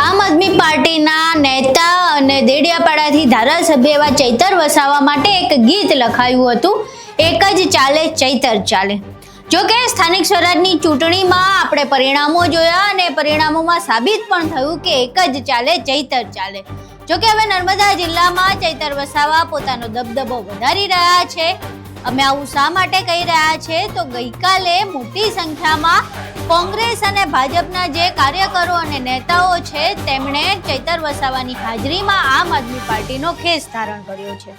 આમ આદમી પાર્ટીના નેતા અને દેડિયાપાડાથી ધારાસભ્ય એવા ચૈતર વસાવા માટે એક ગીત લખાયું હતું, એક જ ચાલે ચૈતર ચાલે। જો કે સ્થાનિક સ્વરાજની ચૂંટણીમાં આપણે પરિણામો જોયા અને પરિણામોમાં સાબિત પણ થયું કે એક જ ચાલે ચૈતર ચાલે। જો કે હવે નર્મદા જિલ્લામાં ચૈતર વસાવા પોતાનો દબદબો વધારી રહ્યા છે। અમે આવું શા માટે કહી રહ્યા છે તો ગઈકાલે મોટી સંખ્યામાં કોંગ્રેસ અને ભાજપના જે કાર્યકરો અને નેતાઓ છે તેમણે ચૈતર વસાવાની હાજરીમાં આમ આદમી પાર્ટીનો ખેસ ધારણ કર્યો છે।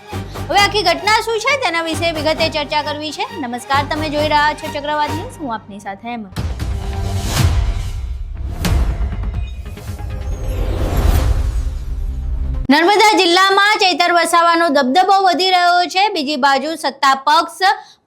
હવે આખી ઘટના શું છે તેના વિશે વિગતે ચર્ચા કરવી છે। નમસ્કાર, તમે જોઈ રહ્યા છો ચક્રવાત ન્યૂઝ, હું આપની સાથે હેમંત। નર્મદા જિલ્લામાં ચૈતર વસાવાનો દબદબો વધી રહ્યો છે। બીજી બાજુ સત્તા પક્ષ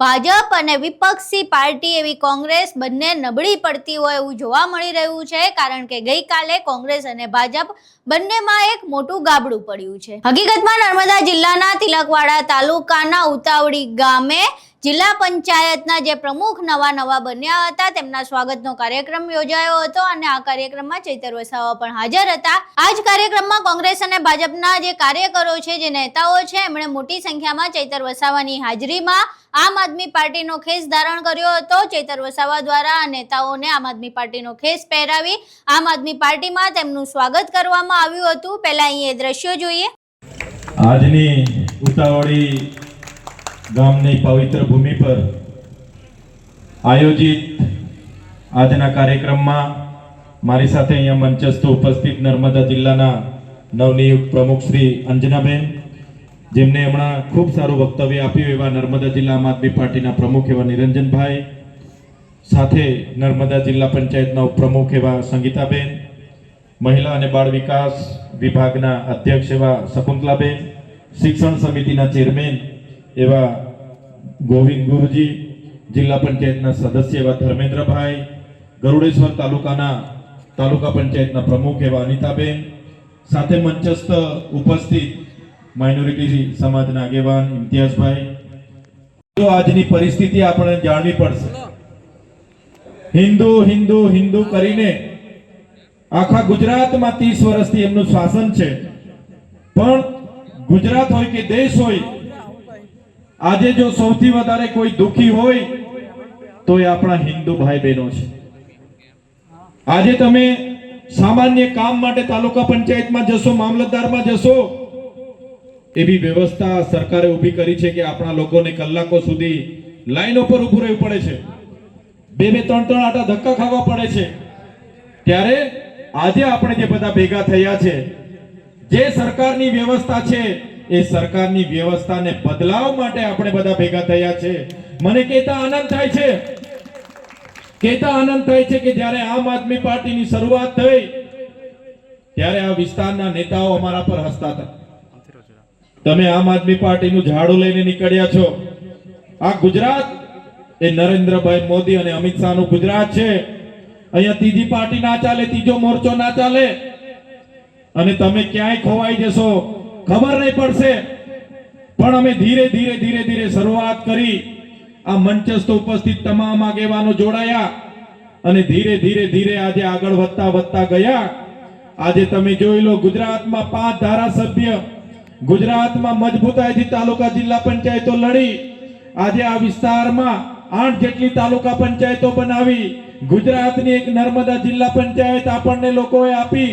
ભાજપ અને વિપક્ષી પાર્ટી એવી કોંગ્રેસ બંને નબળી પડતી હોય એવું જોવા મળી રહ્યું છે, કારણ કે ગઈકાલે કોંગ્રેસ અને ભાજપ બંનેમાં એક મોટું ગાબડું પડ્યું છે। હકીકતમાં નર્મદા જિલ્લાના તિલકવાડા તાલુકાના ઉતાવળી ગામે જિલ્લા પંચાયતના જે પ્રમુખ નવા બન્યા હતા તેમના સ્વાગતનો કાર્યક્રમ યોજાયો હતો અને આ કાર્યક્રમમાં ચૈતર વસાવા પણ હાજર હતા। આ જ કાર્યક્રમમાં કોંગ્રેસ અને ભાજપના જે કાર્યકરો છે, જે નેતાઓ છે, એમણે મોટી સંખ્યામાં ચૈતર વસાવાની હાજરીમાં આમ આદમી પાર્ટીનો ખેસ ધારણ કર્યો હતો। ચૈતર વસાવા દ્વારા આ નેતાઓને આમ આદમી પાર્ટીનો ખેસ પહેરાવી આમ આદમી પાર્ટીમાં તેમનું સ્વાગત કરવામાં આવ્યું હતું। પહેલા અહીં એ દ્રશ્યો જોઈએ। આજની ઉતાવળી ગામની પવિત્ર ભૂમિ પર આયોજિત આજના કાર્યક્રમમાં મારી સાથે અહીંયા મંચસ્થ ઉપસ્થિત નર્મદા જિલ્લાના નવનિયુક્ત પ્રમુખ શ્રી અંજનાબેન, જેમને હમણાં ખૂબ સારું વક્તવ્ય આપ્યું એવા નર્મદા જિલ્લા આમ આદમી પાર્ટીના પ્રમુખ એવા નિરંજનભાઈ, સાથે નર્મદા જિલ્લા પંચાયતના ઉપપ્રમુખ એવા સંગીતાબેન, મહિલા અને બાળ વિકાસ વિભાગના અધ્યક્ષ એવા શકુંતલાબેન, શિક્ષણ સમિતિના ચેરમેન એવા ગોવિંદ ગુરુજી, જિલ્લા પંચાયતના સદસ્ય એવા ધર્મેન્દ્રભાઈ, ગરુડેશ્વર તાલુકા પંચાયતના પ્રમુખ એવા અનિતાબેન, સાથે મંચસ્થ ઉપસ્થિત માઇનોરિટી સમાજના આગેવાન ઇમ્તિયાઝભાઈ। તો આજની પરિસ્થિતિ આપણે જાણવી પડશે। હિન્દુ હિન્દુ હિન્દુ કરીને આખા ગુજરાતમાં 30 વર્ષથી એમનું શાસન છે, પણ ગુજરાત હોય કે દેશ હોય, આજે જો સૌથી વધારે કોઈ દુખી હોય તો એ આપણા હિન્દુ ભાઈ બહેનો છે। આજે તમે સામાન્ય કામ માટે તાલુકા પંચાયતમાં જશો, મામલતદારમાં જશો, એવી વ્યવસ્થા સરકારે ઊભી કરી છે કે આપણા લોકોને કલાકો સુધી લાઈનો પર ઊભું રહેવું પડે છે, 2-3 આટા ધક્કા ખાવા પડે છે। ત્યારે આજે આપણે જે બધા ભેગા થયા છે, જે સરકારની વ્યવસ્થા છે એ સરકારની વ્યવસ્થાને બદલાવ માટે આપણે બધા ભેગા થયા છે। મને કહેતા આનંદ થાય છે કે જ્યારે આમ આદમી પાર્ટીની શરૂઆત થઈ ત્યારે આ વિસ્તારના નેતાઓ અમારા પર હસતા હતા। તમે આમ આદમી પાર્ટીનું ઝાડુ લઈને નીકળ્યા છો। આ ગુજરાત એ નરેન્દ્રભાઈ મોદી અને અમિત શાહનું ગુજરાત છે। અહીંયા ત્રીજી પાર્ટી ના ચાલે, ત્રીજો મોરચો ના ચાલે, અને તમે ક્યાંય ખોવાઈ જશો ખબર નહીં પડશે। પણ અમે ધીરે ધીરે શરૂઆત કરી। આ મંચસ્થ ઉપસ્થિત તમામ આગેવાનો જોડાયા અને ધીરે ધીરે આજે આગળ વધતા ગયા। આજે તમે જોઈ લો, ગુજરાતમાં 5 ધારાસભ્ય, ગુજરાતમાં મજબૂતાઈથી તાલુકા જિલ્લા પંચાયતો લડી, આજે આ વિસ્તારમાં 8 જેટલી તાલુકા પંચાયતો બનાવી, ગુજરાતની એક નર્મદા જિલ્લા પંચાયત આપણને લોકોએ આપી,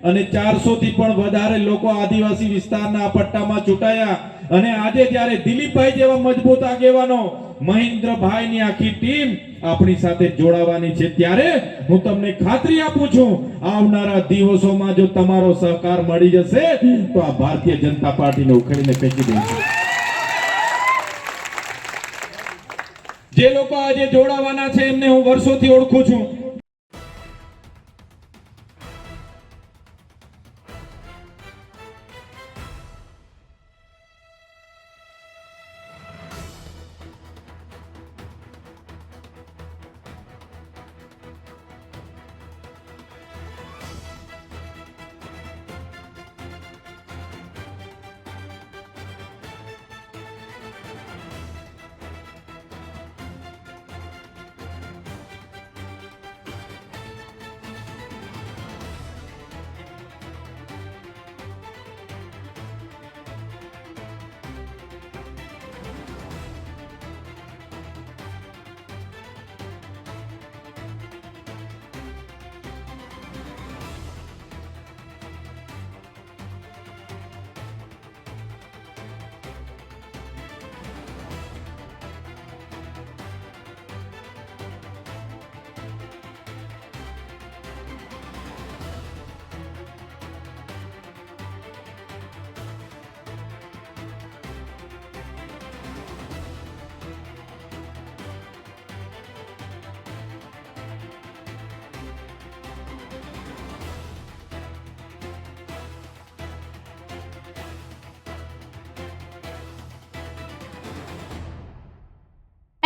અને 400 થી પણ વધારે લોકો આદિવાસી વિસ્તારના પટ્ટામાં ચૂંટાયા। અને આજે જ્યારે દિલીપભાઈ જેવા મજબૂત આગેવાનો, મહેન્દ્રભાઈની આખી ટીમ આપણી સાથે જોડાવાની છે, ત્યારે હું તમને ખાતરી આપું છું, આવનારા દિવસોમાં જો તમારો સહકાર મળી જશે તો આ ભારતીય જનતા પાર્ટીને ઉખેડીને ફેંકી દેશે। જે લોકો આજે જોડાવાના છે એમને હું વર્ષોથી ઓળખું છું।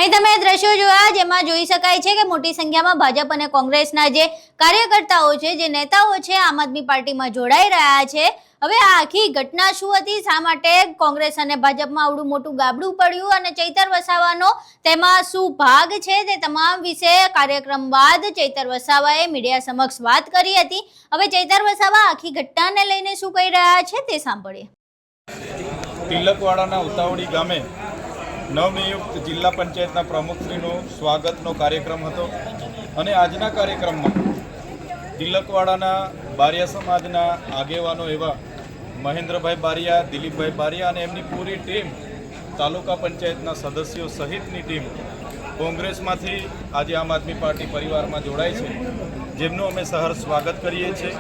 અહીં તમે દ્રશ્યો જોયા જેમાં જોઈ શકાય છે કે મોટી સંખ્યામાં ભાજપ અને કોંગ્રેસના જે કાર્યકર્તાઓ છે, જે નેતાઓ છે, આમ આદમી પાર્ટીમાં જોડાઈ રહ્યા છે. હવે આ આખી ઘટના શું હતી, શા માટે કોંગ્રેસ અને ભાજપમાં આવડું મોટું ગાબડું પડ્યું અને ચૈતર વસાવાનો તેમાં શું ભાગ છે, તે તમામ વિશે કાર્યક્રમ બાદ ચૈતર વસાવાએ મીડિયા સમક્ષ વાત કરી હતી. હવે ચૈતર વસાવા આખી ઘટનાને લઈને શું કહી રહ્યા છે તે સાંભળીએ. તિલકવાડાના ઉતાવળી ગામે નવનિયુક્ત જિલ્લા પંચાયતના પ્રમુખશ્રીનો સ્વાગતનો કાર્યક્રમ હતો અને આજના કાર્યક્રમમાં તિલકવાડાના બારિયા સમાજના આગેવાનો એવા મહેન્દ્રભાઈ બારિયા, દિલીપભાઈ બારિયા અને એમની પૂરી ટીમ, તાલુકા પંચાયતના સદસ્યો સહિતની ટીમ કોંગ્રેસમાંથી આજે આમ આદમી પાર્ટી પરિવારમાં જોડાય છે, જેમનું અમે સહર્ષ સ્વાગત કરીએ છીએ.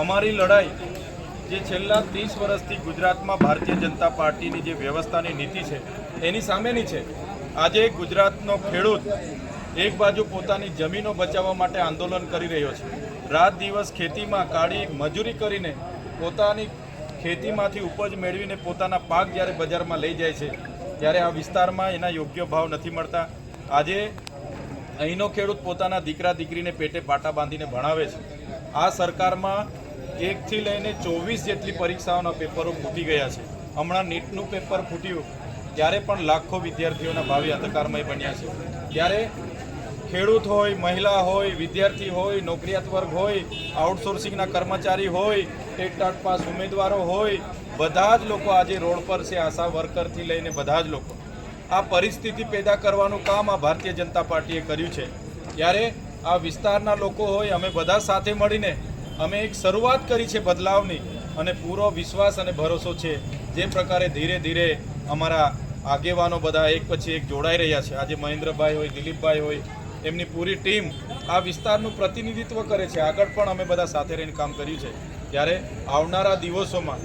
અમારી લડાઈ જે છેલ્લા 30 વર્ષથી ગુજરાતમાં ભારતીય જનતા પાર્ટીની જે વ્યવસ્થાની નીતિ છે એની સામેની છે. આજે ગુજરાતનો ખેડૂત એક બાજુ પોતાની જમીનો બચાવવા માટે આંદોલન કરી રહ્યો છે, રાત દિવસ ખેતીમાં કાળી મજૂરી કરીને પોતાની ખેતીમાંથી ઉપજ મેળવીને પોતાના પાક જ્યારે બજારમાં લઈ જાય છે ત્યારે આ વિસ્તારમાં એના યોગ્ય ભાવ નથી મળતા. આજે અહીંનો ખેડૂત પોતાના દીકરા દીકરીને પેટે પાટા બાંધીને ભણાવે છે. આ સરકારમાં 1 થી લઈને 24 જેટલી પરીક્ષાઓના પેપરો ફૂટી ગયા છે. હમણાં નીટનું પેપર ફૂટ્યું ત્યારે પણ લાખો વિદ્યાર્થીઓના ભાવિ અંધકારમય બન્યા છે. ત્યારે ખેડૂત હોય, મહિલા હોય, વિદ્યાર્થી હોય, નોકરિયાત વર્ગ હોય, આઉટસોર્સિંગના કર્મચારી હોય, ટેટ પાસ ઉમેદવારો હોય, બધા જ લોકો આજે રોડ પર છે. આશા વર્કરથી લઈને બધા જ લોકો. આ પરિસ્થિતિ પેદા કરવાનું કામ આ ભારતીય જનતા પાર્ટીએ કર્યું છે. ત્યારે આ વિસ્તારના લોકો હોય, અમે બધા સાથે મળીને અમે એક શરૂઆત કરી છે બદલાવની અને પૂરો વિશ્વાસ અને ભરોસો છે. જે પ્રકારે ધીરે ધીરે અમારા આગેવાનો બધા એક પછી એક જોડાઈ રહ્યા છે. આજે મહેન્દ્રભાઈ હોય, દિલીપભાઈ હોય, એમની પૂરી ટીમ આ વિસ્તારનું પ્રતિનિધિત્વ કરે છે. આગળ પણ અમે બધા સાથે રહીને કામ કર્યું છે. ત્યારે આવનારા દિવસોમાં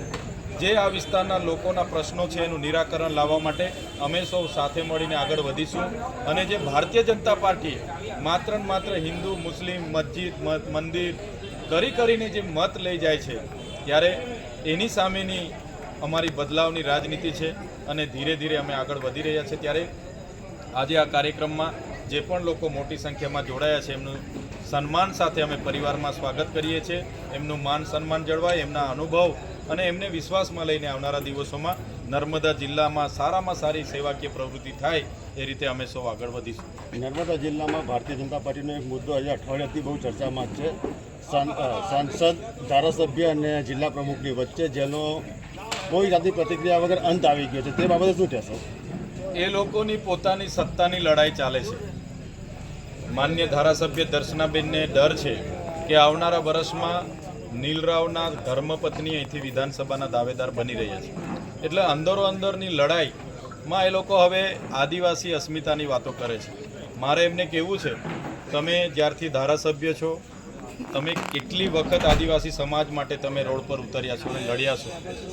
જે આ વિસ્તારના લોકોના પ્રશ્નો છે એનું નિરાકરણ લાવવા માટે અમે સૌ સાથે મળીને આગળ વધીશું. અને જે ભારતીય જનતા પાર્ટીએ માત્ર ને માત્ર હિન્દુ, મુસ્લિમ, મસ્જિદ, મંદિર કરીને જે મત લઈ જાય છે, ત્યારે એની સામેની અમારી બદલાવની રાજનીતિ છે અને ધીરે ધીરે અમે આગળ વધી રહ્યા છે. ત્યારે આજે આ કાર્યક્રમમાં જે પણ લોકો મોટી સંખ્યામાં જોડાયા છે એમનું સન્માન સાથે અમે પરિવારમાં સ્વાગત કરીએ છીએ. એમનું માન સન્માન જળવાય, એમના અનુભવ અને એમને વિશ્વાસમાં લઈને આવનારા દિવસોમાં નર્મદા જિલ્લામાં સારામાં સારી સેવાકીય પ્રવૃત્તિ થાય એ રીતે અમે સૌ આગળ વધીશું. નર્મદા જિલ્લામાં ભારતીય જનતા પાર્ટીનો એક મુદ્દો આજે અઠવાડિયાથી બહુ ચર્ચામાં છે. સાંસદ, ધારાસભ્ય અને જિલ્લા પ્રમુખની વચ્ચે જેનો કોઈ જાતની પ્રતિક્રિયા વગર અંત આવી ગયો છે, તે બાબતે શું કહેશો? એ લોકોની પોતાની સત્તાની લડાઈ ચાલે છે. માન્ય ધારાસભ્ય દર્શનાબેનને ડર છે કે આવનારા વર્ષમાં નીલરાવના ધર્મપત્ની અહીંથી વિધાનસભાના દાવેદાર બની રહ્યા છે. એટલે અંદરો અંદરની લડાઈમાં એ લોકો હવે આદિવાસી અસ્મિતાની વાતો કરે છે. મારે એમને કહેવું છે, તમે જ્યારથી ધારાસભ્ય છો, તમે કેટલી વખત આદિવાસી સમાજ માટે તમે રોડ પર ઉતર્યા છો અને લડ્યા છો?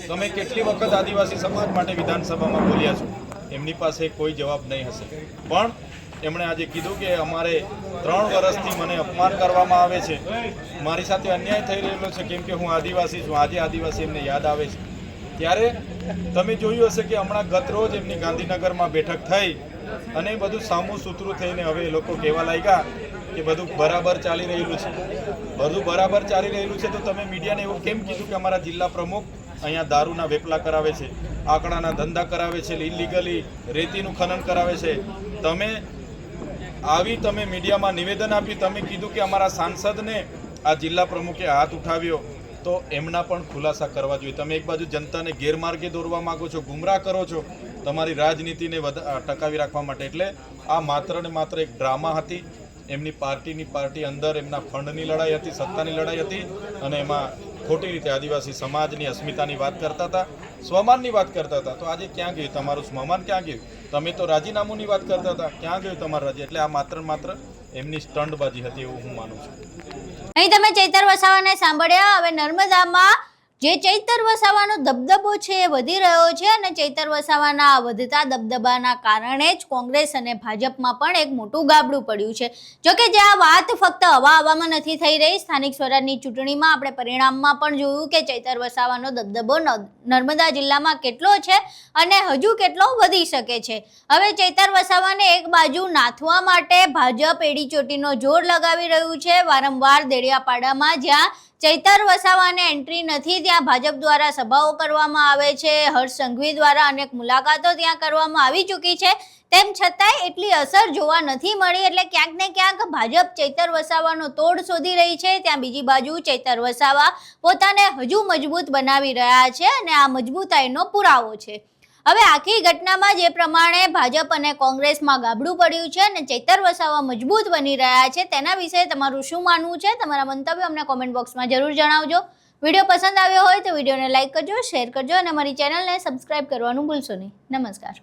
તમે કેટલી વખત આદિવાસી સમાજ માટે વિધાનસભામાં બોલ્યા છો? એમની પાસે કોઈ જવાબ નહીં હશે. પણ એમણે આજે કીધું કે અમારે 3 વર્ષથી મને અપમાન કરવામાં આવે છે, મારી સાથે અન્યાય થઈ રહેલો છે કેમ કે હું આદિવાસી છું. આજે આદિવાસી એમને યાદ આવે છે. ત્યારે તમે જોયું હશે કે હમણાં ગત રોજ એમની ગાંધીનગરમાં બેઠક થઈ અને બધું સામું સૂતરું થઈને હવે એ લોકો કહેવા લાગ્યા કે બધું બરાબર ચાલી રહેલું છે. બધું બરાબર ચાલી રહેલું છે તો તમે મીડિયાને એવું કેમ કીધું કે અમારા જિલ્લા પ્રમુખ અહીંયા દારૂના વેપલા કરાવે છે, આંકડાના ધંધા કરાવે છે, ઇલીગલી રેતીનું ખનન કરાવે છે? તમે મીડિયામાં નિવેદન આપ્યું, તમે કીધું કે અમારા સાંસદને આ જિલ્લા પ્રમુખે હાથ ઉઠાવ્યો, તો એમના પણ ખુલાસા કરવા જોઈએ. તમે એક બાજુ જનતાને ગેરમાર્ગે દોરવા માંગો છો, ગુમરાહ કરો છો તમારી રાજનીતિને ટકાવી રાખવા માટે. એટલે આ માત્ર ને માત્ર એક ડ્રામા હતી. એમની પાર્ટી અંદર એમના ફંડની લડાઈ હતી, સત્તાની લડાઈ હતી અને એમાં ખોટી રીતે આદિવાસી સમાજની અસ્મિતાની વાત કરતા હતા, સ્વમાનની વાત કરતા હતા. તો આજે ક્યાં ગયું તમારું સ્વમાન? ક્યાં ગયું? તમે તો રાજીનામુંની વાત કરતા હતા, ક્યાં ગયું તમારું રાજી? એટલે આ માત્ર એમની સ્ટંટબાજી હતી એવું હું માનું છું. અહીં તમે ચૈતર વસાવાને સાંભળ્યા. હવે નર્મદામાં જે ચૈતર વસાવાનો દબદબો છે એ વધી રહ્યો છે અને ચૈતર વસાવાના વધતા દબદબાના કારણે જ કોંગ્રેસ અને ભાજપમાં પણ એક મોટું ગાબડું પડ્યું છે. જોકે જે આ વાત ફક્ત હવામાં નથી થઈ રહી. સ્થાનિક સ્વરાજની ચૂંટણીમાં આપણે પરિણામમાં પણ જોયું કે ચૈતર વસાવાનો દબદબો નર્મદા જિલ્લામાં કેટલો છે અને હજુ કેટલો વધી શકે છે. હવે ચૈતર વસાવાને એક બાજુ નાથવા માટે ભાજપ એડી ચોટીનો જોર લગાવી રહ્યું છે. વારંવાર દેડિયાપાડામાં જ્યાં ચૈતર વસાવાને એન્ટ્રી નથી ત્યાં ભાજપ દ્વારા સભાઓ કરવામાં આવે છે. હર્ષ સંઘવી દ્વારા અનેક મુલાકાતો ત્યાં કરવામાં આવી ચૂકી છે. તેમ છતાંય એટલી અસર જોવા નથી મળી. એટલે ક્યાંક ને ક્યાંક ભાજપ ચૈતર વસાવાનો તોડ શોધી રહી છે. ત્યાં બીજી બાજુ ચૈતર વસાવા પોતાને હજુ મજબૂત બનાવી રહ્યા છે અને આ મજબૂતાઈનો પુરાવો છે. હવે આખી ઘટનામાં જે પ્રમાણે ભાજપ અને કોંગ્રેસમાં ગાબડું પડ્યું છે અને ચૈતર વસાવા મજબૂત બની રહ્યા છે તેના વિશે તમારું શું માનવું છે? તમારા મંતવ્ય અમને કોમેન્ટ બોક્સમાં જરૂર જણાવજો. વિડીયો પસંદ આવ્યો હોય તો વિડીયોને લાઇક કરજો, શેર કરજો અને અમારી ચેનલને સબસ્ક્રાઇબ કરવાનું ભૂલશો નહીં. નમસ્કાર.